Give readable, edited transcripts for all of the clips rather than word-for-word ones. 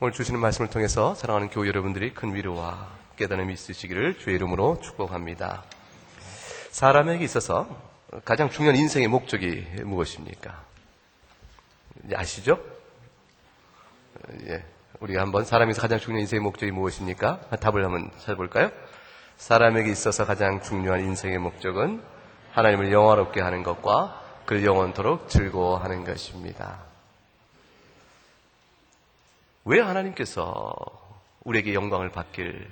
오늘 주시는 말씀을 통해서 사랑하는 교우 여러분들이 큰 위로와 깨달음이 있으시기를 주의 이름으로 축복합니다. 사람에게 있어서 가장 중요한 인생의 목적이 무엇입니까? 아시죠? 예, 우리가 한번 사람에서 가장 중요한 인생의 목적이 무엇입니까? 답을 한번 찾아볼까요? 사람에게 있어서 가장 중요한 인생의 목적은 하나님을 영화롭게 하는 것과 그를 영원토록 즐거워하는 것입니다. 왜 하나님께서 우리에게 영광을 받기를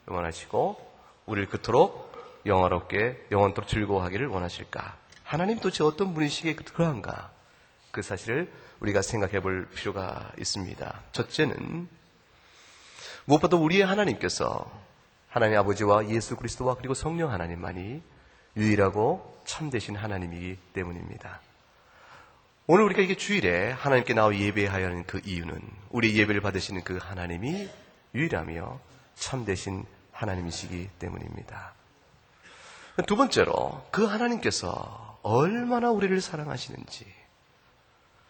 원하시고 우리를 그토록 영화롭게 영원토록 즐거워하기를 원하실까? 하나님 도대체 어떤 분이시기에 그러한가? 그 사실을 우리가 생각해 볼 필요가 있습니다. 첫째는 무엇보다 우리의 하나님께서 하나님 아버지와 예수 그리스도와 그리고 성령 하나님만이 유일하고 참되신 하나님이기 때문입니다. 오늘 우리가 이게 주일에 하나님께 나와 예배하여 하는 그 이유는 우리 예배를 받으시는 그 하나님이 유일하며 참되신 하나님이시기 때문입니다. 두 번째로 그 하나님께서 얼마나 우리를 사랑하시는지,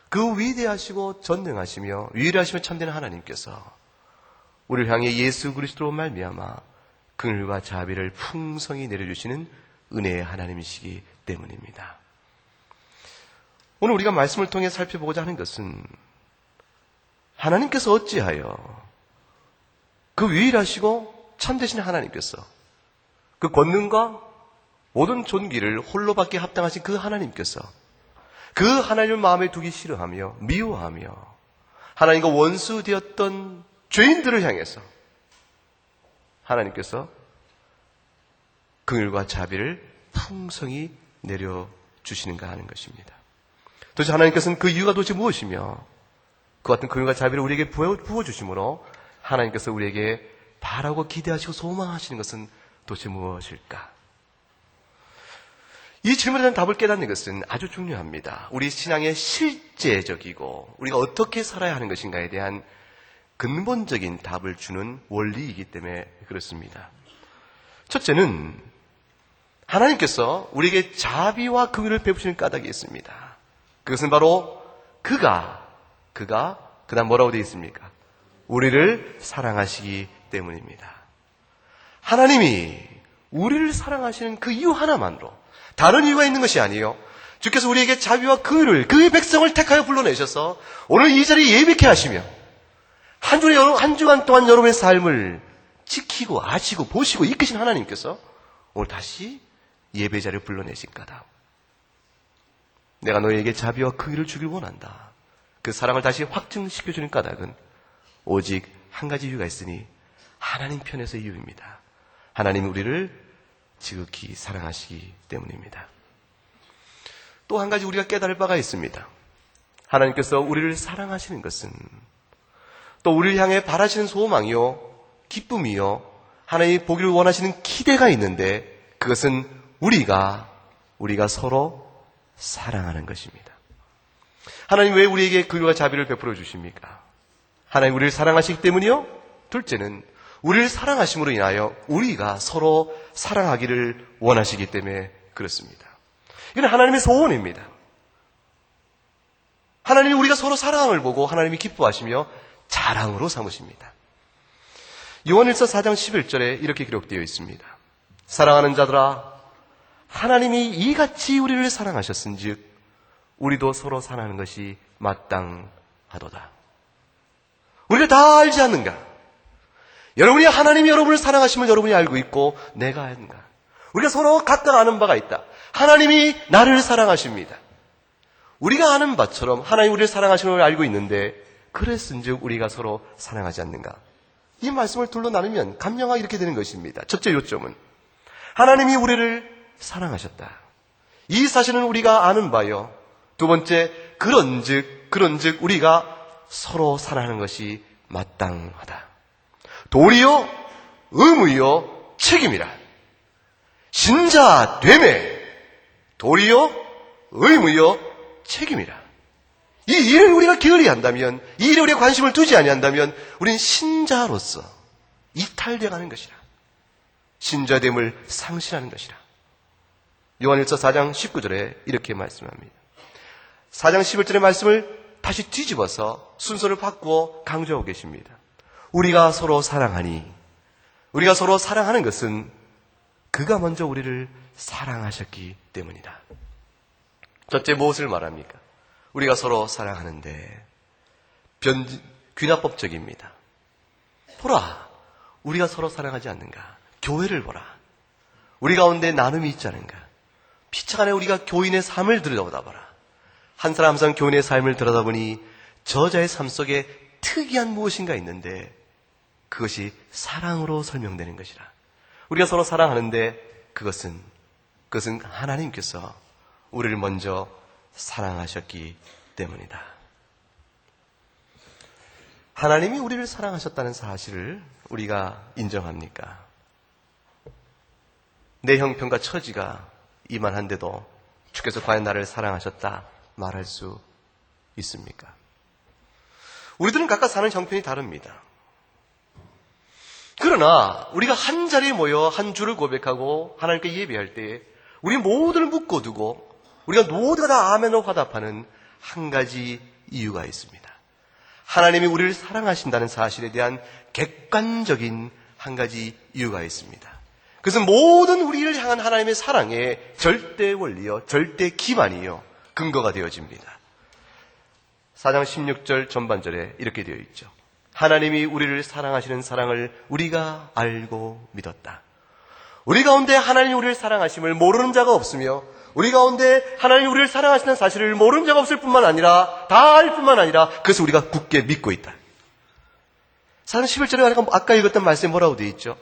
그 위대하시고 전능하시며 유일하시며 참된 하나님께서 우리를 향해 예수 그리스도로 말미암아 긍휼과 자비를 풍성히 내려주시는 은혜의 하나님이시기 때문입니다. 오늘 우리가 말씀을 통해 살펴보고자 하는 것은 하나님께서 어찌하여 그 유일하시고 참되신 하나님께서 그 권능과 모든 존귀를 홀로 받기에 합당하신 그 하나님께서 그 하나님을 마음에 두기 싫어하며 미워하며 하나님과 원수되었던 죄인들을 향해서 하나님께서 긍휼과 자비를 풍성히 내려주시는가 하는 것입니다. 도대체 하나님께서는 그 이유가 도대체 무엇이며 그 같은 긍휼과 자비를 우리에게 부어주심으로 하나님께서 우리에게 바라고 기대하시고 소망하시는 것은 도대체 무엇일까? 이 질문에 대한 답을 깨닫는 것은 아주 중요합니다. 우리 신앙의 실제적이고 우리가 어떻게 살아야 하는 것인가에 대한 근본적인 답을 주는 원리이기 때문에 그렇습니다. 첫째는 하나님께서 우리에게 자비와 긍휼을 베푸시는 까닭이 있습니다. 그것은 바로 그가 그다음 뭐라고 되어 있습니까? 우리를 사랑하시기 때문입니다. 하나님이 우리를 사랑하시는 그 이유 하나만으로 다른 이유가 있는 것이 아니에요. 주께서 우리에게 자비와 긍휼을 그의 백성을 택하여 불러내셔서 오늘 이 자리에 예비케 하시며 한 주간 동안 여러분의 삶을 지키고 아시고 보시고 이끄신 하나님께서 오늘 다시 예배 자리에 불러내신 까닭. 내가 너에게 자비와 긍휼을 주길 원한다. 그 사랑을 다시 확증시켜주는 까닭은 오직 한 가지 이유가 있으니 하나님 편에서 이유입니다. 하나님이 우리를 지극히 사랑하시기 때문입니다. 또 한 가지 우리가 깨달을 바가 있습니다. 하나님께서 우리를 사랑하시는 것은 또 우리를 향해 바라시는 소망이요 기쁨이요 하나님이 보기를 원하시는 기대가 있는데 그것은 우리가 서로 사랑하는 것입니다. 하나님 왜 우리에게 긍휼과 자비를 베풀어 주십니까? 하나님 우리를 사랑하시기 때문이요. 둘째는 우리를 사랑하심으로 인하여 우리가 서로 사랑하기를 원하시기 때문에 그렇습니다. 이건 하나님의 소원입니다. 하나님이 우리가 서로 사랑함을 보고 하나님이 기뻐하시며 자랑으로 삼으십니다. 요한일서 4장 11절에 이렇게 기록되어 있습니다. 사랑하는 자들아 하나님이 이같이 우리를 사랑하셨은즉 우리도 서로 사랑하는 것이 마땅하도다. 우리가 다 알지 않는가? 여러분이 하나님이 여러분을 사랑하심을 여러분이 알고 있고 내가 아는가? 우리가 서로 각각 아는 바가 있다. 하나님이 나를 사랑하십니다. 우리가 아는 바처럼 하나님이 우리를 사랑하시는 걸 알고 있는데 그랬은즉 우리가 서로 사랑하지 않는가? 이 말씀을 둘로 나누면 감명하게 이렇게 되는 것입니다. 첫째 요점은 하나님이 우리를 사랑하셨다. 이 사실은 우리가 아는 바요. 두 번째, 그런즉 우리가 서로 사랑하는 것이 마땅하다. 도리요, 의무요, 책임이라. 신자 되매 도리요, 의무요, 책임이라. 이 일을 우리가 게을리 한다면, 이 일에 우리가 관심을 두지 아니한다면 우리는 신자로서 이탈되어가는 것이라. 신자됨을 상실하는 것이라. 요한일서 4장 19절에 이렇게 말씀합니다. 4장 11절의 말씀을 다시 뒤집어서 순서를 바꾸어 강조하고 계십니다. 우리가 서로 사랑하니, 우리가 서로 사랑하는 것은 그가 먼저 우리를 사랑하셨기 때문이다. 첫째, 무엇을 말합니까? 우리가 서로 사랑하는데 귀납법적입니다. 보라, 우리가 서로 사랑하지 않는가? 교회를 보라. 우리 가운데 나눔이 있지 않은가? 피차간에 우리가 교인의 삶을 들여다보라. 한 사람 한 사람 교인의 삶을 들여다보니 저자의 삶 속에 특이한 무엇인가 있는데 그것이 사랑으로 설명되는 것이라. 우리가 서로 사랑하는데 그것은 하나님께서 우리를 먼저 사랑하셨기 때문이다. 하나님이 우리를 사랑하셨다는 사실을 우리가 인정합니까? 내 형편과 처지가 이만한데도 주께서 과연 나를 사랑하셨다 말할 수 있습니까? 우리들은 각각 사는 형편이 다릅니다. 그러나 우리가 한 자리에 모여 한 주를 고백하고 하나님께 예배할 때 우리 모두를 묶어두고 우리가 모두가 다 아멘으로 화답하는 한 가지 이유가 있습니다. 하나님이 우리를 사랑하신다는 사실에 대한 객관적인 한 가지 이유가 있습니다. 그것은 모든 우리를 향한 하나님의 사랑의 절대 원리요, 절대 기반이요, 근거가 되어집니다. 4장 16절 전반절에 이렇게 되어 있죠. 하나님이 우리를 사랑하시는 사랑을 우리가 알고 믿었다. 우리 가운데 하나님이 우리를 사랑하심을 모르는 자가 없으며 우리 가운데 하나님이 우리를 사랑하시는 사실을 모르는 자가 없을 뿐만 아니라 다 알 뿐만 아니라 그것을 우리가 굳게 믿고 있다. 4장 11절에 아까 읽었던 말씀에 뭐라고 되어 있죠?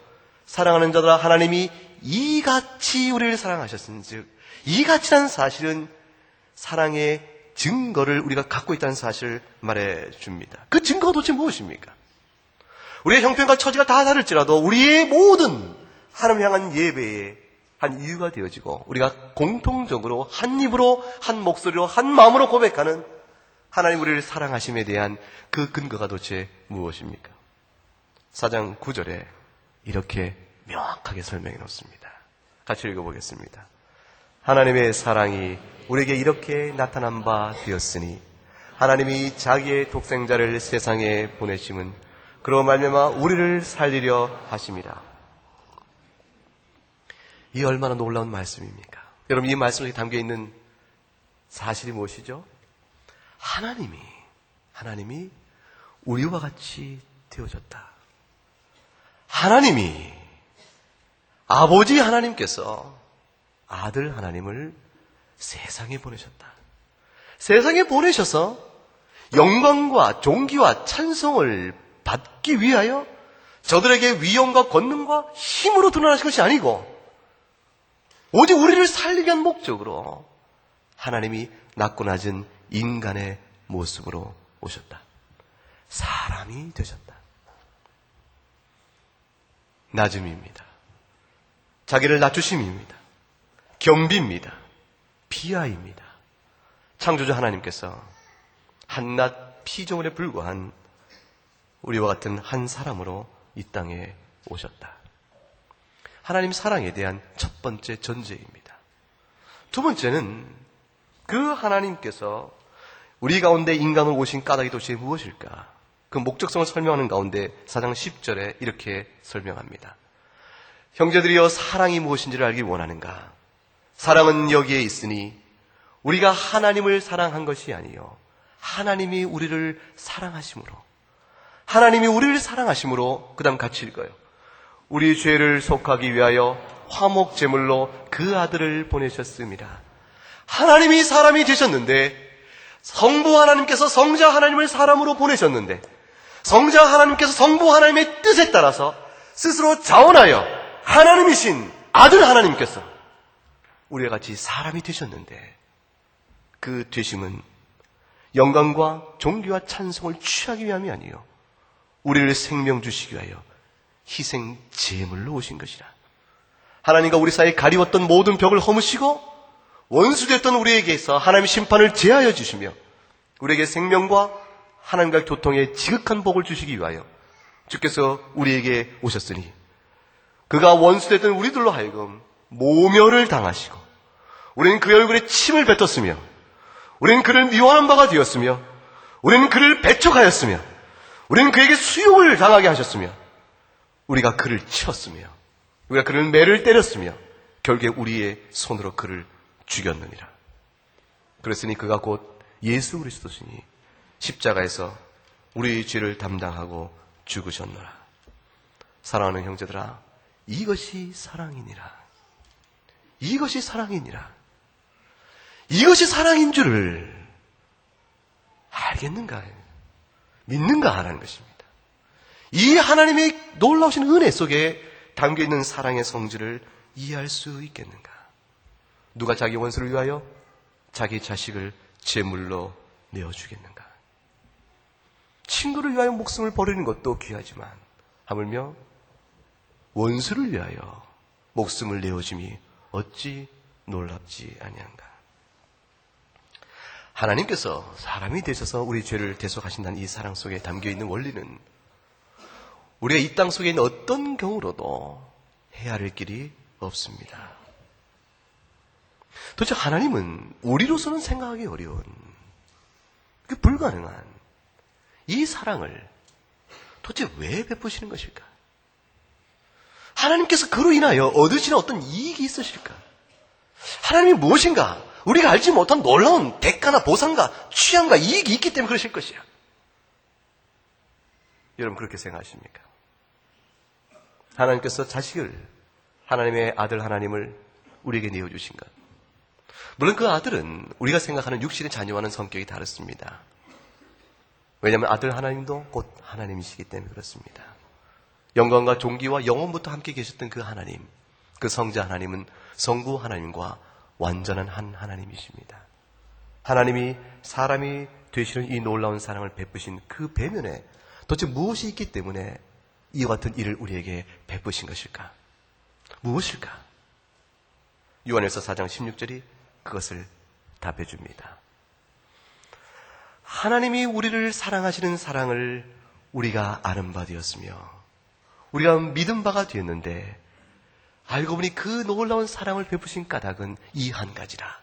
사랑하는 자들아 하나님이 이같이 우리를 사랑하셨은즉, 이같이라는 사실은 사랑의 증거를 우리가 갖고 있다는 사실을 말해줍니다. 그 증거가 도대체 무엇입니까? 우리의 형편과 처지가 다 다를지라도 우리의 모든 하나님 향한 예배에 한 이유가 되어지고 우리가 공통적으로 한 입으로 한 목소리로 한 마음으로 고백하는 하나님 우리를 사랑하심에 대한 그 근거가 도대체 무엇입니까? 4장 9절에 이렇게 명확하게 설명해 놓습니다. 같이 읽어보겠습니다. 하나님의 사랑이 우리에게 이렇게 나타난 바 되었으니 하나님이 자기의 독생자를 세상에 보내심은 그로 말미암아 우리를 살리려 하심이라. 이 얼마나 놀라운 말씀입니까? 여러분, 이 말씀 속에 담겨있는 사실이 무엇이죠? 하나님이 우리와 같이 되어졌다. 하나님이, 아버지 하나님께서 아들 하나님을 세상에 보내셨다. 세상에 보내셔서 영광과 존귀와 찬송을 받기 위하여 저들에게 위엄과 권능과 힘으로 드러나신 것이 아니고 오직 우리를 살리기 위한 목적으로 하나님이 낮고 낮은 인간의 모습으로 오셨다. 사람이 되셨다. 낮음입니다. 자기를 낮추심입니다. 겸비입니다. 비하입니다. 창조주 하나님께서 한낱 피조물에 불과한 우리와 같은 한 사람으로 이 땅에 오셨다. 하나님 사랑에 대한 첫 번째 전제입니다. 두 번째는 그 하나님께서 우리 가운데 인간으로 오신 까닭이 도대체 무엇일까? 그 목적성을 설명하는 가운데 4장 10절에 이렇게 설명합니다. 형제들이여, 사랑이 무엇인지를 알기 원하는가? 사랑은 여기에 있으니 우리가 하나님을 사랑한 것이 아니요 하나님이 우리를 사랑하심으로, 하나님이 우리를 사랑하심으로, 그 다음 같이 읽어요. 우리 죄를 속하기 위하여 화목 제물로 그 아들을 보내셨습니다. 하나님이 사람이 되셨는데, 성부 하나님께서 성자 하나님을 사람으로 보내셨는데, 성자 하나님께서 성부 하나님의 뜻에 따라서 스스로 자원하여 하나님이신 아들 하나님께서 우리와 같이 사람이 되셨는데, 그 되심은 영광과 존귀와 찬송을 취하기 위함이 아니요 우리를 생명 주시기 위하여 희생 제물로 오신 것이라. 하나님과 우리 사이에 가리웠던 모든 벽을 허무시고 원수됐던 우리에게서 하나님의 심판을 제하여 주시며 우리에게 생명과 하나님과 교통의 지극한 복을 주시기 위하여 주께서 우리에게 오셨으니 그가 원수됐던 우리들로 하여금 모멸을 당하시고 우리는 그의 얼굴에 침을 뱉었으며 우리는 그를 미워하는 바가 되었으며 우리는 그를 배척하였으며 우리는 그에게 수욕을 당하게 하셨으며 우리가 그를 쳤으며 우리가 그를 매를 때렸으며 결국에 우리의 손으로 그를 죽였느니라. 그랬으니 그가 곧 예수 그리스도시니 십자가에서 우리의 죄를 담당하고 죽으셨노라. 사랑하는 형제들아, 이것이 사랑이니라. 이것이 사랑이니라. 이것이 사랑인 줄을 알겠는가? 믿는가 하라는 것입니다. 이 하나님의 놀라우신 은혜 속에 담겨있는 사랑의 성질을 이해할 수 있겠는가? 누가 자기 원수를 위하여 자기 자식을 제물로 내어주겠는가? 친구를 위하여 목숨을 버리는 것도 귀하지만 하물며 원수를 위하여 목숨을 내어줌이 어찌 놀랍지 아니한가? 하나님께서 사람이 되셔서 우리 죄를 대속하신다는 이 사랑 속에 담겨있는 원리는 우리가 이 땅 속에 있는 어떤 경우로도 헤아릴 길이 없습니다. 도대체 하나님은 우리로서는 생각하기 어려운 그 불가능한 이 사랑을 도대체 왜 베푸시는 것일까? 하나님께서 그로 인하여 얻으시는 어떤 이익이 있으실까? 하나님이 무엇인가? 우리가 알지 못한 놀라운 대가나 보상과 취함과 이익이 있기 때문에 그러실 것이야. 여러분 그렇게 생각하십니까? 하나님께서 자식을, 하나님의 아들 하나님을 우리에게 내어주신 것. 물론 그 아들은 우리가 생각하는 육신의 자녀와는 성격이 다릅니다. 왜냐하면 아들 하나님도 곧 하나님이시기 때문에 그렇습니다. 영광과 존귀와 영원부터 함께 계셨던 그 하나님, 그 성자 하나님은 성부 하나님과 완전한 한 하나님이십니다. 하나님이 사람이 되시는 이 놀라운 사랑을 베푸신 그 배면에 도대체 무엇이 있기 때문에 이와 같은 일을 우리에게 베푸신 것일까? 무엇일까? 요한일서 4장 16절이 그것을 답해 줍니다. 하나님이 우리를 사랑하시는 사랑을 우리가 아는 바 되었으며 우리가 믿은 바가 되었는데 알고 보니 그 놀라운 사랑을 베푸신 까닭은 이 한 가지라.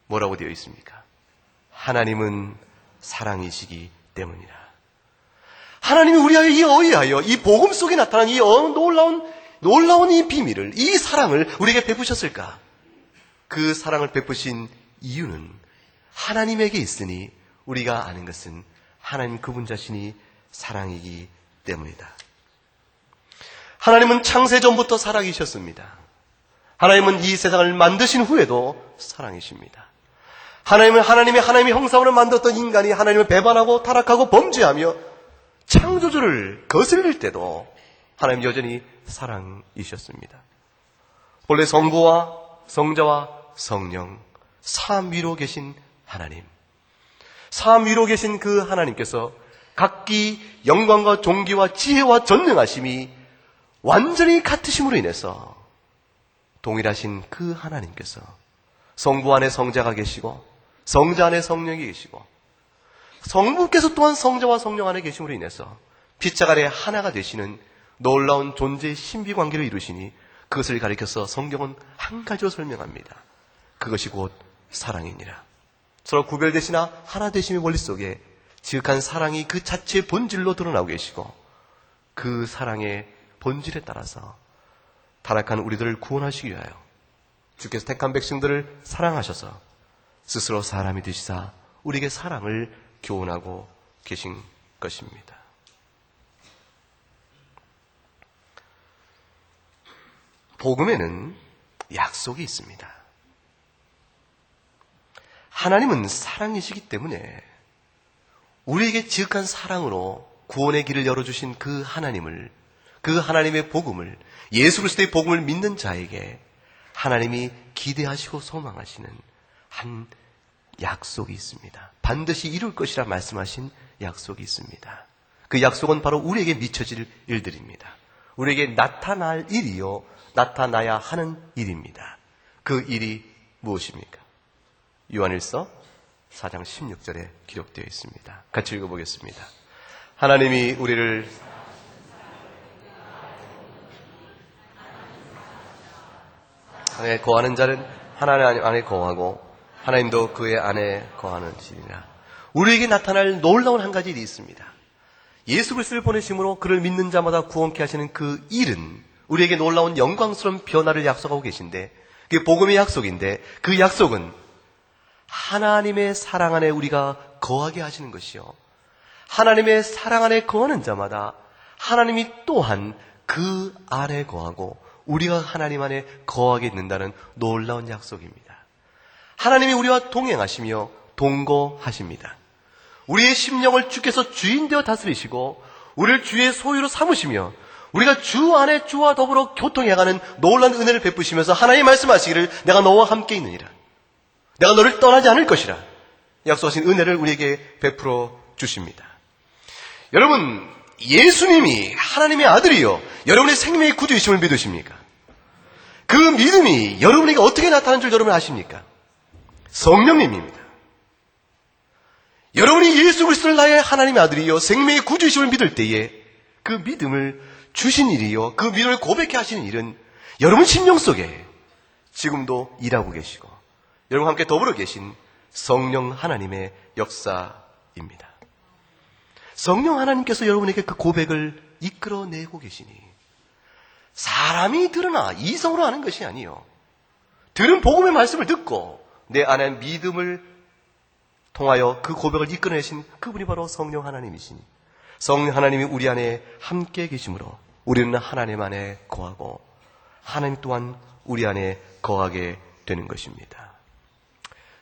뭐라고 되어 있습니까? 하나님은 사랑이시기 때문이라. 하나님이 우리하여 이 복음 속에 나타난 이 놀라운 이 비밀을, 이 사랑을 우리에게 베푸셨을까? 그 사랑을 베푸신 이유는 하나님에게 있으니 우리가 아는 것은 하나님 그분 자신이 사랑이기 때문이다. 하나님은 창세 전부터 사랑이셨습니다. 하나님은 이 세상을 만드신 후에도 사랑이십니다. 하나님의 형상으로 만들었던 인간이 하나님을 배반하고 타락하고 범죄하며 창조주를 거슬릴 때도 하나님 여전히 사랑이셨습니다. 본래 성부와 성자와 성령, 삼위로 계신 하나님, 삼위로 계신 그 하나님께서 각기 영광과 존귀와 지혜와 전능하심이 완전히 같으심으로 인해서 동일하신 그 하나님께서 성부 안에 성자가 계시고 성자 안에 성령이 계시고 성부께서 또한 성자와 성령 안에 계심으로 인해서 핏자가 아래 하나가 되시는 놀라운 존재의 신비관계를 이루시니 그것을 가리켜서 성경은 한 가지로 설명합니다. 그것이 곧 사랑이니라. 서로 구별되시나 하나 되심의 원리 속에 지극한 사랑이 그 자체의 본질로 드러나고 계시고 그 사랑의 본질에 따라서 타락한 우리들을 구원하시기 위하여 주께서 택한 백성들을 사랑하셔서 스스로 사람이 되시사 우리에게 사랑을 교훈하고 계신 것입니다. 복음에는 약속이 있습니다. 하나님은 사랑이시기 때문에 우리에게 지극한 사랑으로 구원의 길을 열어주신 그 하나님을, 그 하나님의 복음을, 예수 그리스도의 복음을 믿는 자에게 하나님이 기대하시고 소망하시는 한 약속이 있습니다. 반드시 이룰 것이라 말씀하신 약속이 있습니다. 그 약속은 바로 우리에게 미쳐질 일들입니다. 우리에게 나타날 일이요, 나타나야 하는 일입니다. 그 일이 무엇입니까? 요한일서 4장 16절에 기록되어 있습니다. 같이 읽어보겠습니다. 하나님이 우리를 안에 거하는 자는 하나님 안에 거하고 하나님도 그의 안에 거하는 지니라. 우리에게 나타날 놀라운 한 가지 일이 있습니다. 예수 그리스도를 보내심으로 그를 믿는 자마다 구원케 하시는 그 일은 우리에게 놀라운 영광스러운 변화를 약속하고 계신데, 그게 복음의 약속인데, 그 약속은 하나님의 사랑 안에 우리가 거하게 하시는 것이요, 하나님의 사랑 안에 거하는 자마다 하나님이 또한 그 안에 거하고 우리가 하나님 안에 거하게 된다는 놀라운 약속입니다. 하나님이 우리와 동행하시며 동거하십니다. 우리의 심령을 주께서 주인 되어 다스리시고 우리를 주의 소유로 삼으시며 우리가 주 안에 주와 더불어 교통해가는 놀라운 은혜를 베푸시면서 하나님 말씀하시기를 내가 너와 함께 있느니라, 내가 너를 떠나지 않을 것이라 약속하신 은혜를 우리에게 베풀어 주십니다. 여러분, 예수님이 하나님의 아들이요 여러분의 생명의 구주이심을 믿으십니까? 그 믿음이 여러분에게 어떻게 나타나는 줄 여러분 아십니까? 성령님입니다. 여러분이 예수 그리스도를 나의 하나님의 아들이요 생명의 구주이심을 믿을 때에 그 믿음을 주신 일이요 그 믿음을 고백해 하시는 일은 여러분 심령 속에 지금도 일하고 계시고 여러분과 함께 더불어 계신 성령 하나님의 역사입니다. 성령 하나님께서 여러분에게 그 고백을 이끌어내고 계시니 사람이 들으나 이성으로 하는 것이 아니요, 들은 복음의 말씀을 듣고 내 안에 믿음을 통하여 그 고백을 이끌어내신 그분이 바로 성령 하나님이시니, 성령 하나님이 우리 안에 함께 계심으로 우리는 하나님 안에 거하고 하나님 또한 우리 안에 거하게 되는 것입니다.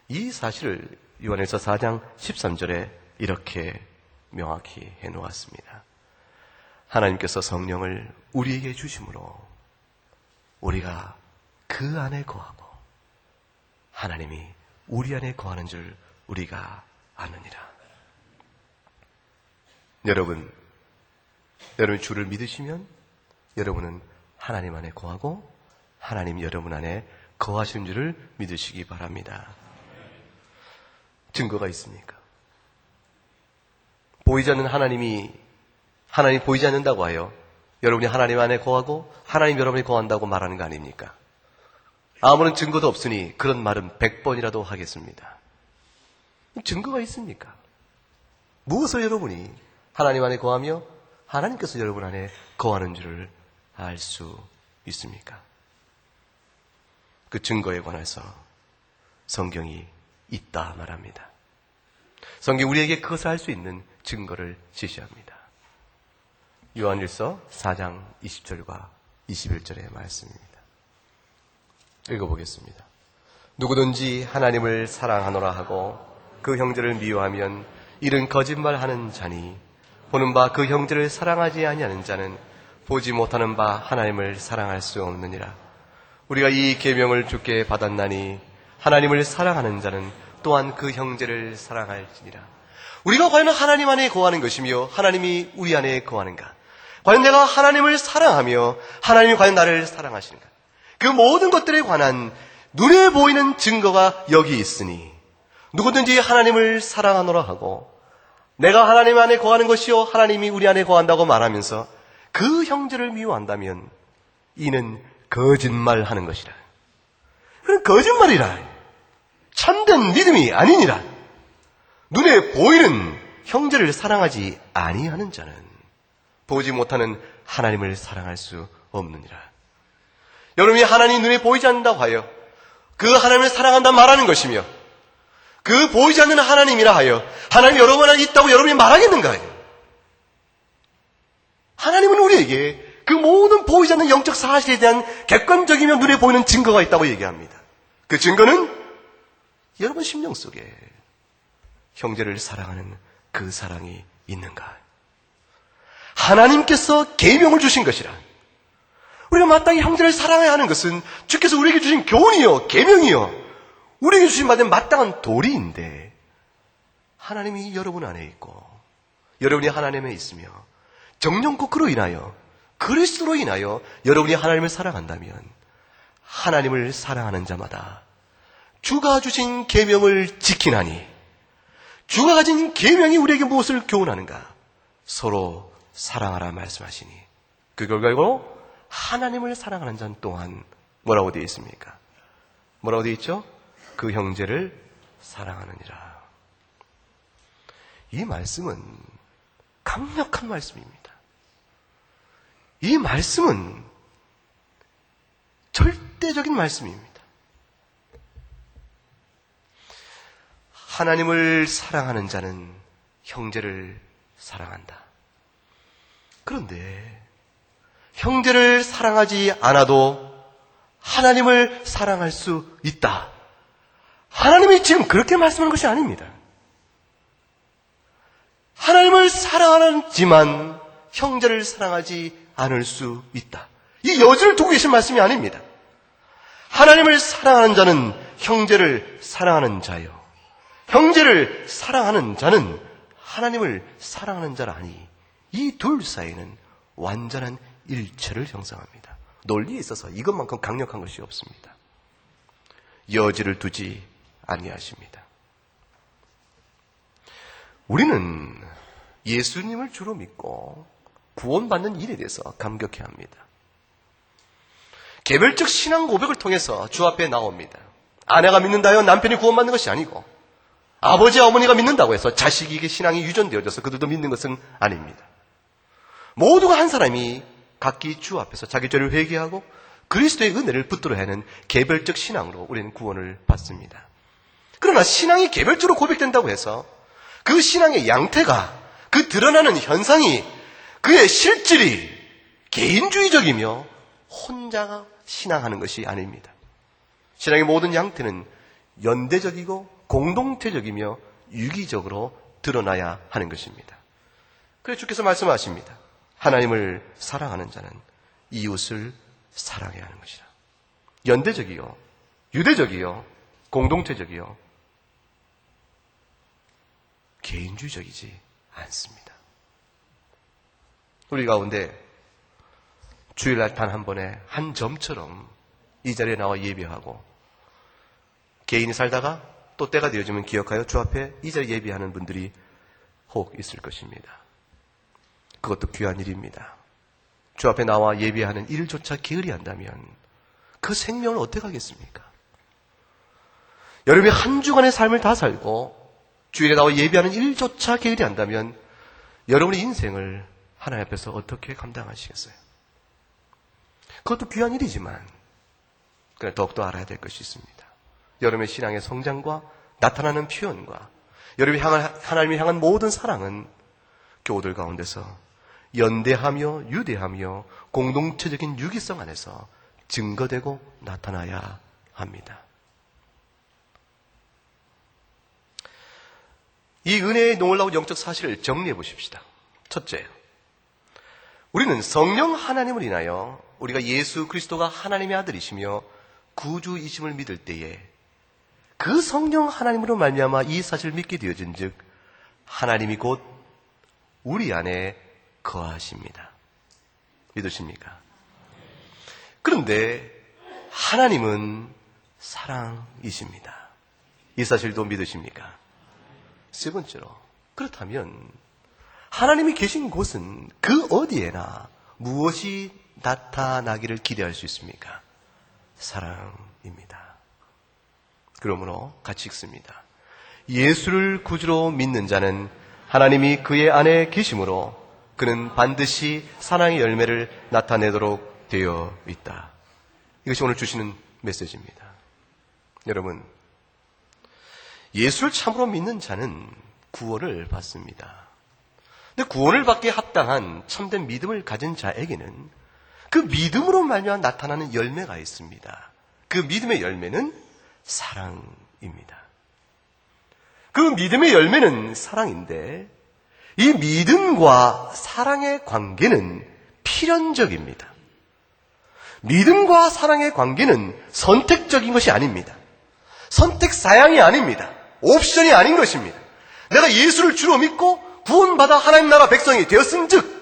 이 사실을 요한일서 4장 13절에 이렇게 명확히 해놓았습니다. 하나님께서 성령을 우리에게 주심으로 우리가 그 안에 거하고 하나님이 우리 안에 거하는 줄 우리가 아느니라. 여러분이 주를 믿으시면 여러분은 하나님 안에 거하고 하나님이 여러분 안에 거하시는 줄을 믿으시기 바랍니다. 증거가 있습니까? 보이지 않는 하나님이 보이지 않는다고 하여 여러분이 하나님 안에 거하고 하나님 여러분이 거한다고 말하는 거 아닙니까? 아무런 증거도 없으니 그런 말은 100번이라도 하겠습니다. 증거가 있습니까? 무엇을 여러분이 하나님 안에 거하며 하나님께서 여러분 안에 거하는 줄을 알 수 있습니까? 그 증거에 관해서 성경이 있다 말합니다. 성경이 우리에게 그것을 알 수 있는 증거를 제시합니다. 요한일서 4장 20절과 21절의 말씀입니다. 읽어보겠습니다. 누구든지 하나님을 사랑하노라 하고 그 형제를 미워하면 이는 거짓말하는 자니 보는 바 그 형제를 사랑하지 아니하는 자는 보지 못하는 바 하나님을 사랑할 수 없느니라. 우리가 이 계명을 주께 받았나니 하나님을 사랑하는 자는 또한 그 형제를 사랑할지니라. 우리가 과연 하나님 안에 거하는 것이며 하나님이 우리 안에 거하는가? 과연 내가 하나님을 사랑하며 하나님이 과연 나를 사랑하시는가? 그 모든 것들에 관한 눈에 보이는 증거가 여기 있으니 누구든지 하나님을 사랑하노라 하고 내가 하나님 안에 거하는 것이요 하나님이 우리 안에 거한다고 말하면서 그 형제를 미워한다면 이는 거짓말하는 것이라. 그건 거짓말이라. 참된 믿음이 아니니라. 눈에 보이는 형제를 사랑하지 아니하는 자는 보지 못하는 하나님을 사랑할 수 없느니라. 여러분이 하나님이 눈에 보이지 않는다고 하여 그 하나님을 사랑한다 말하는 것이며 그 보이지 않는 하나님이라 하여 하나님이 여러분 안에 있다고 여러분이 말하겠는가요? 하나님은 우리에게 그 모든 보이지 않는 영적 사실에 대한 객관적이며 눈에 보이는 증거가 있다고 얘기합니다. 그 증거는 여러분 심령 속에 형제를 사랑하는 그 사랑이 있는가? 하나님께서 계명을 주신 것이라. 우리가 마땅히 형제를 사랑해야 하는 것은 주께서 우리에게 주신 교훈이요 계명이요 우리에게 주신 받은 마땅한 도리인데 하나님이 여러분 안에 있고 여러분이 하나님에 있으며 정령고 그로 인하여 그리스도로 인하여 여러분이 하나님을 사랑한다면 하나님을 사랑하는 자마다 주가 주신 계명을 지키나니 주가 가진 계명이 우리에게 무엇을 교훈하는가? 서로 사랑하라 말씀하시니 그 결과로 하나님을 사랑하는 자 또한 뭐라고 되어 있습니까? 뭐라고 되어 있죠? 그 형제를 사랑하느니라. 이 말씀은 강력한 말씀입니다. 이 말씀은 절대적인 말씀입니다. 하나님을 사랑하는 자는 형제를 사랑한다. 그런데 형제를 사랑하지 않아도 하나님을 사랑할 수 있다. 하나님이 지금 그렇게 말씀하는 것이 아닙니다. 하나님을 사랑하지만 형제를 사랑하지 않을 수 있다. 이 여지를 두고 계신 말씀이 아닙니다. 하나님을 사랑하는 자는 형제를 사랑하는 자요. 형제를 사랑하는 자는 하나님을 사랑하는 자라니 이 둘 사이는 완전한 일체를 형성합니다. 논리에 있어서 이것만큼 강력한 것이 없습니다. 여지를 두지 아니하십니다. 우리는 예수님을 주로 믿고 구원받는 일에 대해서 감격해야 합니다. 개별적 신앙 고백을 통해서 주 앞에 나옵니다. 아내가 믿는다요 남편이 구원받는 것이 아니고 아버지 어머니가 믿는다고 해서 자식에게 신앙이 유전되어져서 그들도 믿는 것은 아닙니다. 모두가 한 사람이 각기 주 앞에서 자기 죄를 회개하고 그리스도의 은혜를 붙들어야 하는 개별적 신앙으로 우리는 구원을 받습니다. 그러나 신앙이 개별적으로 고백된다고 해서 그 신앙의 양태가, 그 드러나는 현상이, 그의 실질이 개인주의적이며 혼자 신앙하는 것이 아닙니다. 신앙의 모든 양태는 연대적이고 공동체적이며 유기적으로 드러나야 하는 것입니다. 그래서 주께서 말씀하십니다. 하나님을 사랑하는 자는 이웃을 사랑해야 하는 것이라. 연대적이요, 유대적이요, 공동체적이요, 개인주의적이지 않습니다. 우리 가운데 주일날 단 한 번에 한 점처럼 이 자리에 나와 예배하고 개인이 살다가 또 때가 되어지면 기억하여 주 앞에 이 자리에 예배하는 분들이 혹 있을 것입니다. 그것도 귀한 일입니다. 주 앞에 나와 예배하는 일조차 게으리 한다면 그 생명을 어떻게 하겠습니까? 여러분이 한 주간의 삶을 다 살고 주일에 나와 예배하는 일조차 게으리 한다면 여러분의 인생을 하나님 앞에서 어떻게 감당하시겠어요? 그것도 귀한 일이지만 그러나 더욱더 알아야 될 것이 있습니다. 여러분의 신앙의 성장과 나타나는 표현과 여러분이 하나님을 향한 모든 사랑은 교우들 가운데서 연대하며 유대하며 공동체적인 유기성 안에서 증거되고 나타나야 합니다. 이 은혜의 놀라운 영적 사실을 정리해 보십시다. 첫째, 우리는 성령 하나님을 인하여 우리가 예수 그리스도가 하나님의 아들이시며 구주이심을 믿을 때에 그 성령 하나님으로 말미암아 이 사실을 믿게 되어진 즉 하나님이 곧 우리 안에 거하십니다. 믿으십니까? 그런데 하나님은 사랑이십니다. 이 사실도 믿으십니까? 세 번째로, 그렇다면 하나님이 계신 곳은 그 어디에나 무엇이 나타나기를 기대할 수 있습니까? 사랑입니다. 그러므로 같이 읽습니다. 예수를 구주로 믿는 자는 하나님이 그의 안에 계심으로 그는 반드시 사랑의 열매를 나타내도록 되어 있다. 이것이 오늘 주시는 메시지입니다. 여러분, 예수를 참으로 믿는 자는 구원을 받습니다. 근데 구원을 받기에 합당한 참된 믿음을 가진 자에게는 그 믿음으로 말미암아 나타나는 열매가 있습니다. 그 믿음의 열매는 사랑입니다. 그 믿음의 열매는 사랑인데 이 믿음과 사랑의 관계는 필연적입니다. 믿음과 사랑의 관계는 선택적인 것이 아닙니다. 선택 사양이 아닙니다. 옵션이 아닌 것입니다. 내가 예수를 주로 믿고 구원받아 하나님 나라 백성이 되었음즉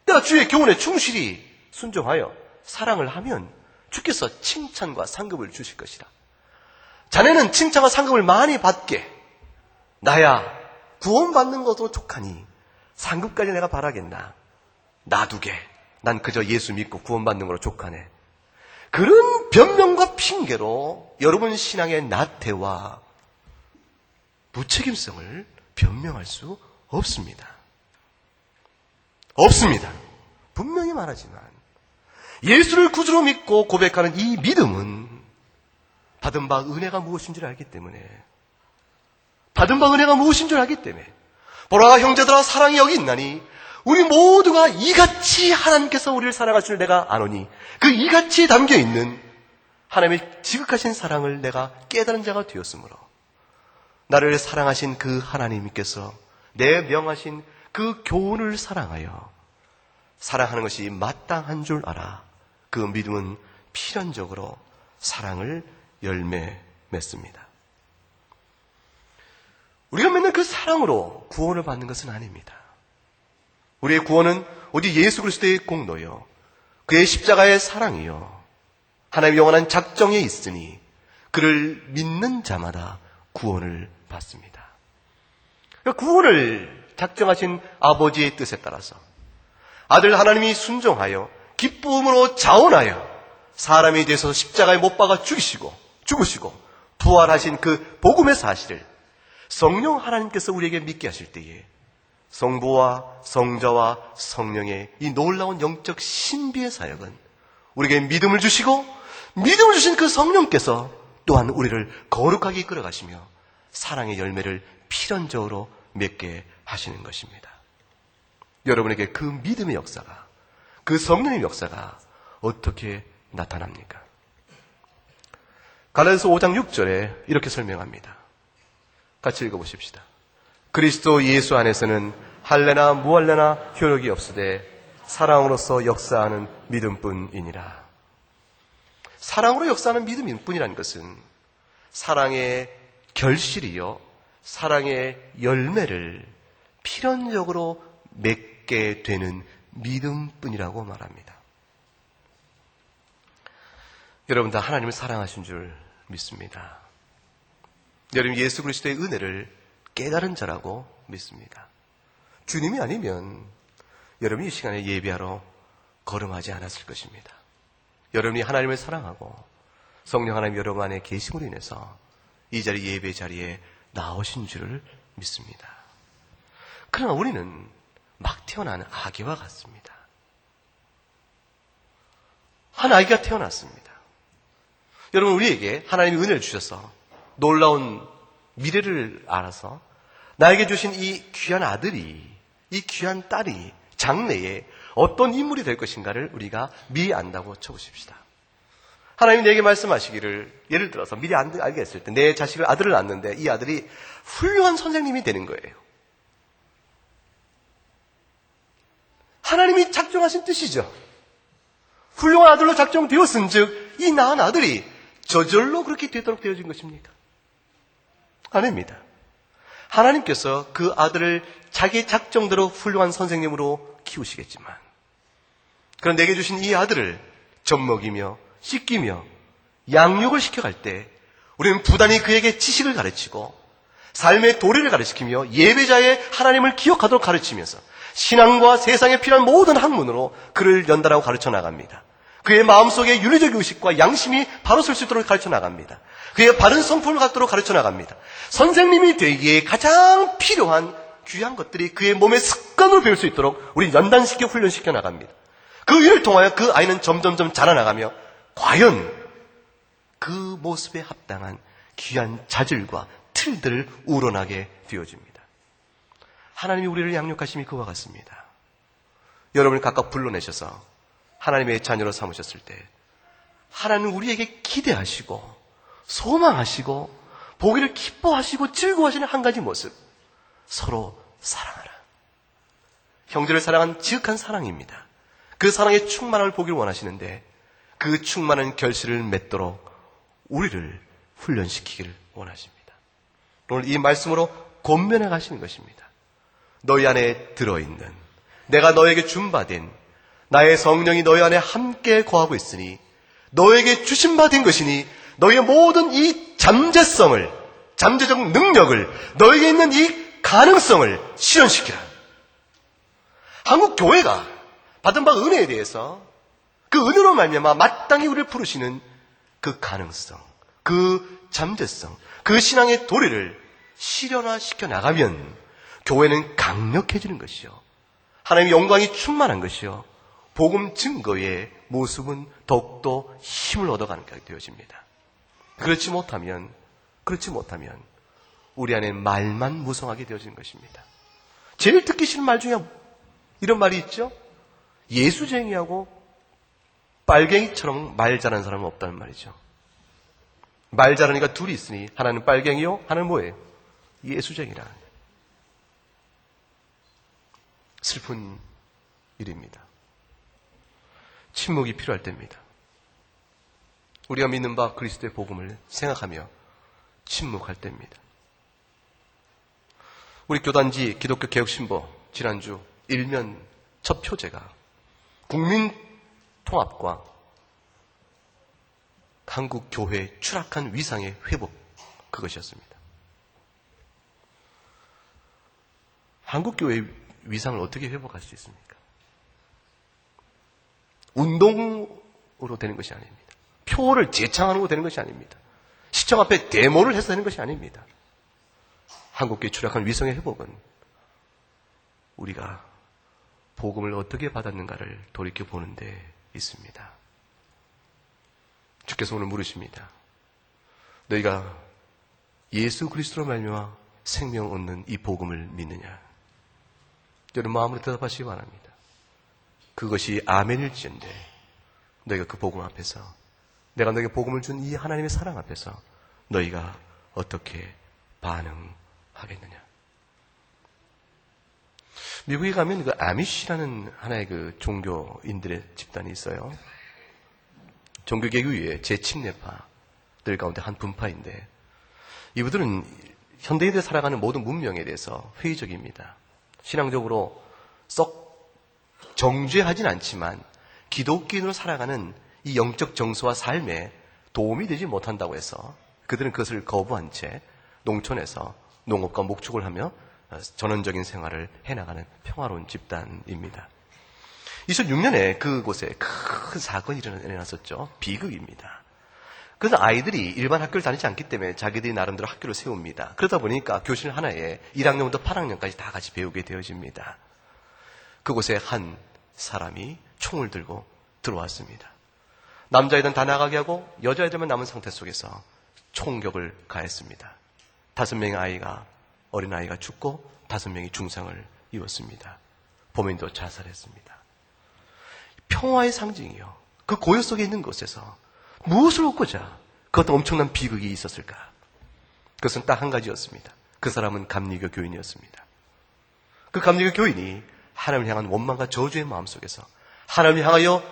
내가 주의 교훈에 충실히 순종하여 사랑을 하면 주께서 칭찬과 상급을 주실 것이다. 자네는 칭찬과 상급을 많이 받게 나야 구원받는 것으로 족하니 상급까지 내가 바라겠나. 놔두게. 난 그저 예수 믿고 구원받는 것으로 족하네. 그런 변명과 핑계로 여러분 신앙의 나태와 무책임성을 변명할 수 없습니다. 없습니다. 분명히 말하지만 예수를 구주로 믿고 고백하는 이 믿음은 받은 바 은혜가 무엇인 줄 알기 때문에, 받은 바 은혜가 무엇인 줄 알기 때문에, 보라 형제들아 사랑이 여기 있나니 우리 모두가 이같이 하나님께서 우리를 사랑하시는 내가 아노니, 그 이같이 담겨있는 하나님의 지극하신 사랑을 내가 깨달은 자가 되었으므로 나를 사랑하신 그 하나님께서 내 명하신 그 교훈을 사랑하여 사랑하는 것이 마땅한 줄 알아. 그 믿음은 필연적으로 사랑을 열매 맺습니다. 우리가 맺는 그 사랑으로 구원을 받는 것은 아닙니다. 우리의 구원은 오직 예수 그리스도의 공로요, 그의 십자가의 사랑이요, 하나님의 영원한 작정에 있으니 그를 믿는 자마다 구원을 받습니다. 그러니까 구원을 작정하신 아버지의 뜻에 따라서 아들 하나님이 순종하여 기쁨으로 자원하여 사람이 되어서 십자가에 못 박아 죽으시고 부활하신 그 복음의 사실을 성령 하나님께서 우리에게 믿게 하실 때에 성부와 성자와 성령의 이 놀라운 영적 신비의 사역은 우리에게 믿음을 주시고, 믿음을 주신 그 성령께서 또한 우리를 거룩하게 이끌어가시며 사랑의 열매를 필연적으로 맺게 하시는 것입니다. 여러분에게 그 믿음의 역사가, 그 성령의 역사가 어떻게 나타납니까? 갈라디아서 5장 6절에 이렇게 설명합니다. 같이 읽어보십시다. 그리스도 예수 안에서는 할례나 무할례나 효력이 없으되 사랑으로서 역사하는 믿음뿐이니라. 사랑으로 역사하는 믿음뿐이라는 것은 사랑의 결실이요, 사랑의 열매를 필연적으로 맺게 되는 믿음뿐이라고 말합니다. 여러분 다 하나님을 사랑하신 줄 믿습니다. 여러분 예수 그리스도의 은혜를 깨달은 자라고 믿습니다. 주님이 아니면 여러분이 이 시간에 예배하러 걸음하지 않았을 것입니다. 여러분이 하나님을 사랑하고 성령 하나님 여러분 안에 계심으로 인해서 이 자리 예배 자리에 나오신 줄을 믿습니다. 그러나 우리는 막 태어난 아기와 같습니다. 한 아기가 태어났습니다. 여러분 우리에게 하나님이 은혜를 주셔서 놀라운 미래를 알아서 나에게 주신 이 귀한 아들이, 이 귀한 딸이 장래에 어떤 인물이 될 것인가를 우리가 미리 안다고 쳐보십시다. 하나님이 내게 말씀하시기를, 예를 들어서 미리 알게 했을 때 내 자식을 아들을 낳는데 이 아들이 훌륭한 선생님이 되는 거예요. 하나님이 작정하신 뜻이죠. 훌륭한 아들로 작정되었은 즉 이 낳은 아들이 저절로 그렇게 되도록 되어진 것입니까? 아닙니다. 하나님께서 그 아들을 자기 작정대로 훌륭한 선생님으로 키우시겠지만, 그런 내게 주신 이 아들을 젖먹이며 씻기며 양육을 시켜갈 때 우리는 부단히 그에게 지식을 가르치고 삶의 도리를 가르치며 예배자의 하나님을 기억하도록 가르치면서 신앙과 세상에 필요한 모든 학문으로 그를 연달아고 가르쳐 나갑니다. 그의 마음속에 윤리적 의식과 양심이 바로 설 수 있도록 가르쳐 나갑니다. 그의 바른 성품을 갖도록 가르쳐 나갑니다. 선생님이 되기에 가장 필요한 귀한 것들이 그의 몸의 습관으로 배울 수 있도록 우리 연단시켜 훈련시켜 나갑니다. 그 일을 통하여 그 아이는 점점점 자라나가며 과연 그 모습에 합당한 귀한 자질과 틀들을 우러나게 되어집니다. 하나님이 우리를 양육하심이 그와 같습니다. 여러분을 각각 불러내셔서 하나님의 자녀로 삼으셨을 때 하나님은 우리에게 기대하시고 소망하시고 보기를 기뻐하시고 즐거워하시는 한 가지 모습, 서로 사랑하라. 형제를 사랑한 지극한 사랑입니다. 그 사랑의 충만함을 보기를 원하시는데 그 충만한 결실을 맺도록 우리를 훈련시키기를 원하십니다. 오늘 이 말씀으로 권면해 가시는 것입니다. 너희 안에 들어있는, 내가 너에게 준바된 나의 성령이 너희 안에 함께 거하고 있으니 너에게 주신 바 된 것이니 너희의 모든 이 잠재성을, 잠재적 능력을, 너에게 있는 이 가능성을 실현시키라. 한국 교회가 받은 바 은혜에 대해서 그 은혜로 말미암아 마땅히 우리를 부르시는 그 가능성, 그 잠재성, 그 신앙의 도리를 실현화시켜 나가면 교회는 강력해지는 것이요. 하나님의 영광이 충만한 것이요. 복음 증거의 모습은 더욱더 힘을 얻어가는 것이 되어집니다. 그렇지 못하면 우리 안에 말만 무성하게 되어지는 것입니다. 제일 듣기 싫은 말 중에 이런 말이 있죠. 예수쟁이하고 빨갱이처럼 말 잘하는 사람은 없다는 말이죠. 말 잘하는 이가 둘이 있으니 하나는 빨갱이요, 하나는 뭐예요? 예수쟁이라. 슬픈 일입니다. 침묵이 필요할 때입니다. 우리가 믿는 바 그리스도의 복음을 생각하며 침묵할 때입니다. 우리 교단지 기독교 개혁신보 지난주 일면 첫 표제가 국민 통합과 한국 교회의 추락한 위상의 회복, 그것이었습니다. 한국 교회의 위상을 어떻게 회복할 수 있습니까? 운동으로 되는 것이 아닙니다. 표를 재창하는 거 되는 것이 아닙니다. 시청 앞에 데모를 해서 되는 것이 아닙니다. 한국교회 추락한 위상의 회복은 우리가 복음을 어떻게 받았는가를 돌이켜보는 데 있습니다. 주께서 오늘 물으십니다. 너희가 예수 그리스도로 말미암아 생명 얻는 이 복음을 믿느냐? 여러분 마음으로 대답하시기 바랍니다. 그것이 아멘일지언데 너희가 그 복음 앞에서, 내가 너에게 복음을 준 이 하나님의 사랑 앞에서 너희가 어떻게 반응하겠느냐? 미국에 가면 그 아미시라는 하나의 그 종교인들의 집단이 있어요. 종교개혁의 제침례파들 가운데 한 분파인데, 이분들은 현대인들이 살아가는 모든 문명에 대해서 회의적입니다. 신앙적으로 썩 정죄하진 않지만 기독교인으로 살아가는 이 영적 정서와 삶에 도움이 되지 못한다고 해서 그들은 그것을 거부한 채 농촌에서 농업과 목축을 하며 전원적인 생활을 해나가는 평화로운 집단입니다. 2006년에 그곳에 큰 사건이 일어났었죠. 비극입니다. 그래서 아이들이 일반 학교를 다니지 않기 때문에 자기들이 나름대로 학교를 세웁니다. 그러다 보니까 교실 하나에 1학년부터 8학년까지 다 같이 배우게 되어집니다. 그곳에 한 사람이 총을 들고 들어왔습니다. 남자애들은 다 나가게 하고 여자애들만 남은 상태 속에서 총격을 가했습니다. 5명의 아이가, 어린아이가 죽고 5명이 중상을 입었습니다. 범인도 자살했습니다. 평화의 상징이요. 그 고요 속에 있는 곳에서 무엇을 얻고자 그 어떤 엄청난 비극이 있었을까? 그것은 딱 한 가지였습니다. 그 사람은 감리교 교인이었습니다. 그 감리교 교인이 하나님을 향한 원망과 저주의 마음속에서 하나님을 향하여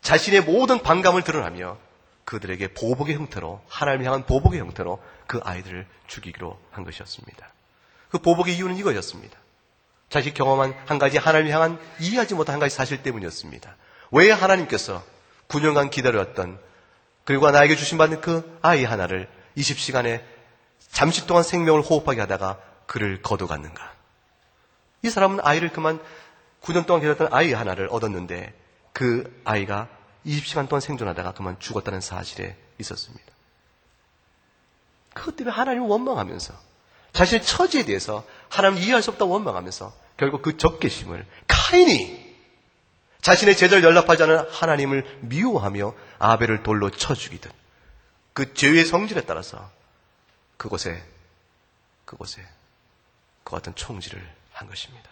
자신의 모든 반감을 드러나며 그들에게 보복의 형태로, 하나님을 향한 보복의 형태로 그 아이들을 죽이기로 한 것이었습니다. 그 보복의 이유는 이거였습니다. 자신이 경험한 한 가지 하나님을 향한 이해하지 못한 한 가지 사실 때문이었습니다. 왜 하나님께서 9년간 기다려왔던, 그리고 나에게 주신받는 그 아이 하나를 20시간에 잠시 동안 생명을 호흡하게 하다가 그를 거둬갔는가? 이 사람은 아이를 그만 9년 동안 기다렸던 아이 하나를 얻었는데 그 아이가 20시간 동안 생존하다가 그만 죽었다는 사실에 있었습니다. 그것 때문에 하나님을 원망하면서 자신의 처지에 대해서 하나님을 이해할 수 없다고 원망하면서 결국 그 적개심을 카인이 자신의 제자를 연락하지 않은 하나님을 미워하며 아벨을 돌로 쳐 죽이듯 그 죄의 성질에 따라서 그곳에 그 같은 총질을 한 것입니다.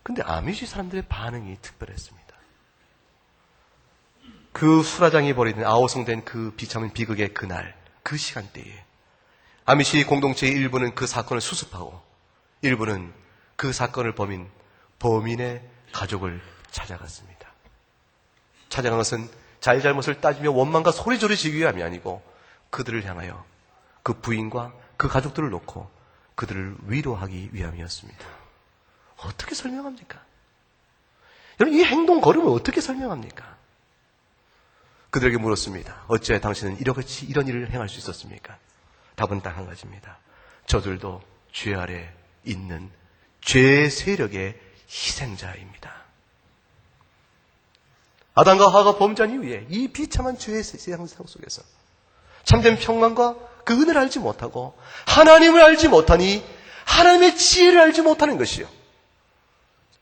근데 아미시 사람들의 반응이 특별했습니다. 그 수라장이 벌이는 아우성된 그 비참한 비극의 그날, 그 시간대에 아미시 공동체의 일부는 그 사건을 수습하고 일부는 그 사건을 범인의 가족을 찾아갔습니다. 찾아간 것은 잘잘못을 따지며 원망과 소리조리 지기 위함이 아니고 그들을 향하여 그 부인과 그 가족들을 놓고 그들을 위로하기 위함이었습니다. 어떻게 설명합니까? 여러분, 이 행동 걸음을 어떻게 설명합니까? 그들에게 물었습니다. 어찌해 당신은 이런 일을 행할 수 있었습니까? 답은 딱 한 가지입니다. 저들도 죄 아래 있는 죄의 세력의 희생자입니다. 아담과 하와가 범죄한 이후에 이 비참한 죄의 세상 속에서 참된 평강과 그 은혜를 알지 못하고 하나님을 알지 못하니 하나님의 지혜를 알지 못하는 것이요.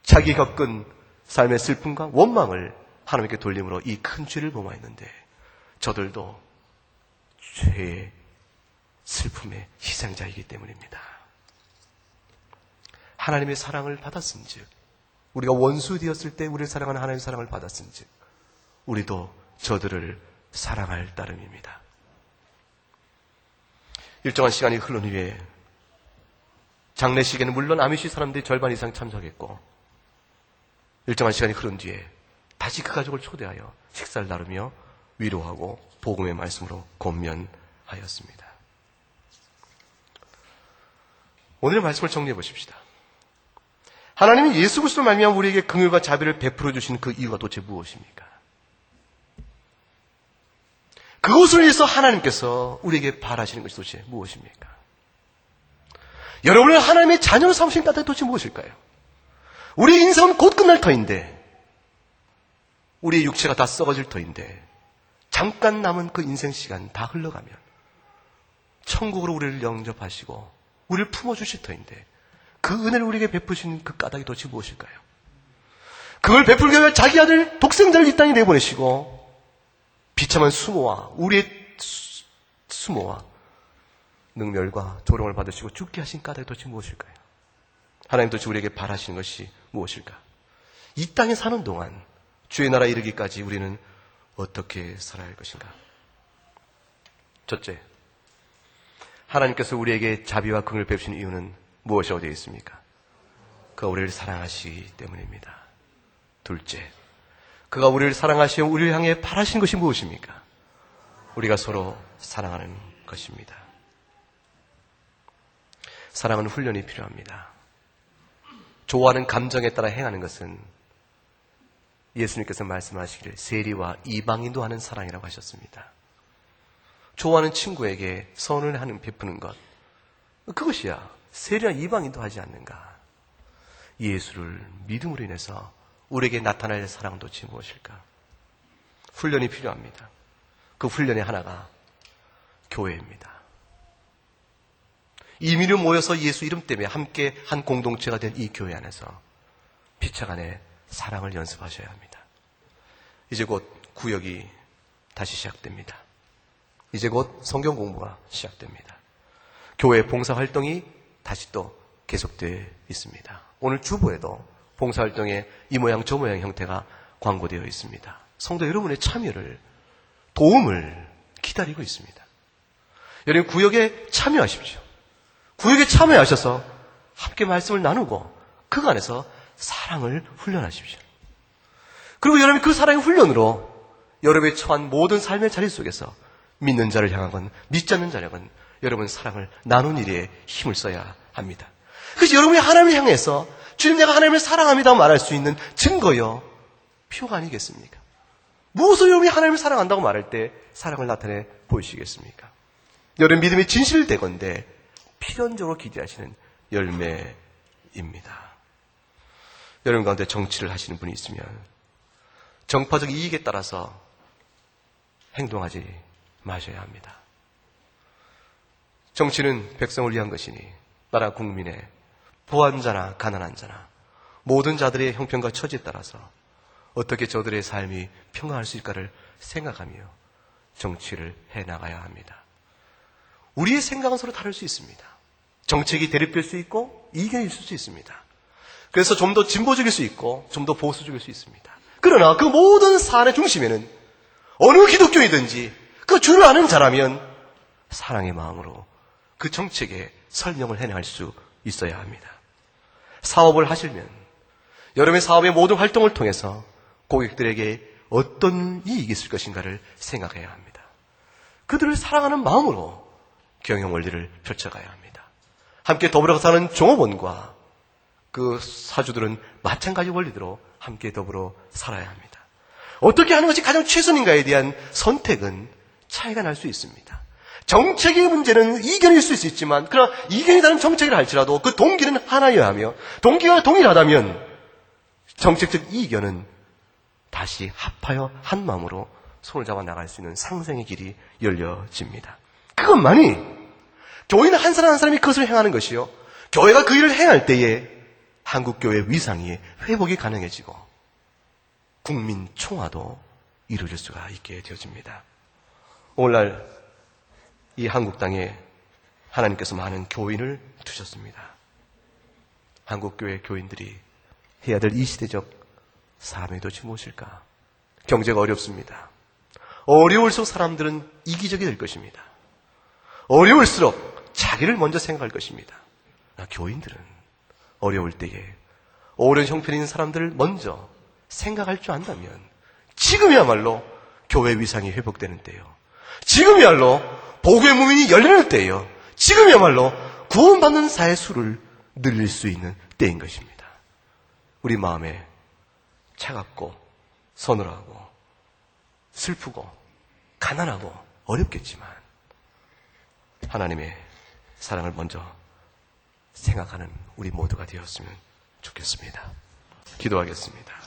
자기 겪은 삶의 슬픔과 원망을 하나님께 돌림으로 이 큰 죄를 범하였는데 저들도 죄의 슬픔의 희생자이기 때문입니다. 하나님의 사랑을 받았은즉, 우리가 원수 되었을 때 우리를 사랑하는 하나님의 사랑을 받았은즉 우리도 저들을 사랑할 따름입니다. 일정한 시간이 흐른 후에 장례식에는 물론 아미시 사람들이 절반 이상 참석했고, 일정한 시간이 흐른 뒤에 다시 그 가족을 초대하여 식사를 나누며 위로하고 복음의 말씀으로 권면하였습니다. 오늘의 말씀을 정리해 보십시다. 하나님이 예수 그리스도로 말미암아 우리에게 긍휼과 자비를 베풀어 주신 그 이유가 도대체 무엇입니까? 그것을 위해서 하나님께서 우리에게 바라시는 것이 도대체 무엇입니까? 여러분을 하나님의 자녀로 삼으신 까닭이 도대체 무엇일까요? 우리 인생은 곧 끝날 터인데, 우리의 육체가 다 썩어질 터인데, 잠깐 남은 그 인생 시간 다 흘러가면 천국으로 우리를 영접하시고 우리를 품어주실 터인데, 그 은혜를 우리에게 베푸신 그 까닭이 도대체 무엇일까요? 그걸 베풀기 위해 자기 아들 독생자를 이 땅에 내보내시고 비참한 수모와 우리의 수모와 능멸과 조롱을 받으시고 죽게 하신 까닭이 도대체 무엇일까요? 하나님 도대체 우리에게 바라시는 것이 무엇일까? 이 땅에 사는 동안 주의 나라에 이르기까지 우리는 어떻게 살아야 할 것인가? 첫째, 하나님께서 우리에게 자비와 긍휼을 베푸시는 이유는 무엇이 어디에 있습니까? 그가 우리를 사랑하시기 때문입니다. 둘째, 그가 우리를 사랑하시며 우리를 향해 바라신 것이 무엇입니까? 우리가 서로 사랑하는 것입니다. 사랑은 훈련이 필요합니다. 좋아하는 감정에 따라 행하는 것은 예수님께서 말씀하시기를 세리와 이방인도 하는 사랑이라고 하셨습니다. 좋아하는 친구에게 선을 하는 베푸는 것, 그것이야 세리와 이방인도 하지 않는가? 예수를 믿음으로 인해서 우리에게 나타날 사랑은 도대체 무엇일까? 훈련이 필요합니다. 그 훈련의 하나가 교회입니다. 이민을 모여서 예수 이름 때문에 함께 한 공동체가 된 이 교회 안에서 피차간의 사랑을 연습하셔야 합니다. 이제 곧 구역이 다시 시작됩니다. 이제 곧 성경 공부가 시작됩니다. 교회 봉사활동이 다시 또 계속되어 있습니다. 오늘 주보에도 봉사활동의 이 모양 저 모양 형태가 광고되어 있습니다. 성도 여러분의 참여를, 도움을 기다리고 있습니다. 여러분 구역에 참여하십시오. 구역에 참여하셔서 함께 말씀을 나누고 그 안에서 사랑을 훈련하십시오. 그리고 여러분 그 사랑의 훈련으로 여러분의 처한 모든 삶의 자리 속에서 믿는 자를 향하건 믿지 않는 자라건 여러분 사랑을 나눈 일에 힘을 써야 합니다. 그래서 여러분이 하나님을 향해서 주님 내가 하나님을 사랑합니다 말할 수 있는 증거요, 표가 아니겠습니까? 무엇을 여러분이 하나님을 사랑한다고 말할 때 사랑을 나타내 보이시겠습니까? 여러분 믿음이 진실되건대 필연적으로 기대하시는 열매입니다. 여러분 가운데 정치를 하시는 분이 있으면 정파적 이익에 따라서 행동하지 마셔야 합니다. 정치는 백성을 위한 것이니 나라 국민의 부한 자나 가난한 자나 모든 자들의 형편과 처지에 따라서 어떻게 저들의 삶이 평안할 수 있을까를 생각하며 정치를 해나가야 합니다. 우리의 생각은 서로 다를 수 있습니다. 정책이 대립될 수 있고 이견이 있을 수 있습니다. 그래서 좀 더 진보적일 수 있고 좀 더 보수적일 수 있습니다. 그러나 그 모든 사안의 중심에는 어느 기독교이든지 그 주를 아는 자라면 사랑의 마음으로 그 정책에 설명을 해나갈 수 있어야 합니다. 사업을 하시면 여러분의 사업의 모든 활동을 통해서 고객들에게 어떤 이익이 있을 것인가를 생각해야 합니다. 그들을 사랑하는 마음으로 경영 원리를 펼쳐가야 합니다. 함께 더불어 사는 종업원과 그 사주들은 마찬가지 원리대로 함께 더불어 살아야 합니다. 어떻게 하는 것이 가장 최선인가에 대한 선택은 차이가 날 수 있습니다. 정책의 문제는 이견일 수 있지만 그러나 이견이 다른 정책을 할지라도 그 동기는 하나여야 하며 동기가 동일하다면 정책적 이견은 다시 합하여 한 마음으로 손을 잡아 나갈 수 있는 상생의 길이 열려집니다. 그것만이 교인은 한 사람 한 사람이 그것을 행하는 것이요. 교회가 그 일을 행할 때에 한국교회의 위상이 회복이 가능해지고 국민 총화도 이루어질 수가 있게 되어집니다. 오늘날 이 한국 땅에 하나님께서 많은 교인을 두셨습니다. 한국교회 교인들이 해야 될 이 시대적 사람의 도대체 무엇일까? 경제가 어렵습니다. 어려울수록 사람들은 이기적이 될 것입니다. 어려울수록 자기를 먼저 생각할 것입니다. 교인들은 어려울 때에 어려운 형편이 있는 사람들을 먼저 생각할 줄 안다면 지금이야말로 교회 위상이 회복되는 때요. 지금이야말로 복음의 문이 열리는 때예요. 지금이야말로 구원받는 자의 수를 늘릴 수 있는 때인 것입니다. 우리 마음에 차갑고 서늘하고 슬프고 가난하고 어렵겠지만 하나님의 사랑을 먼저 생각하는 우리 모두가 되었으면 좋겠습니다. 기도하겠습니다.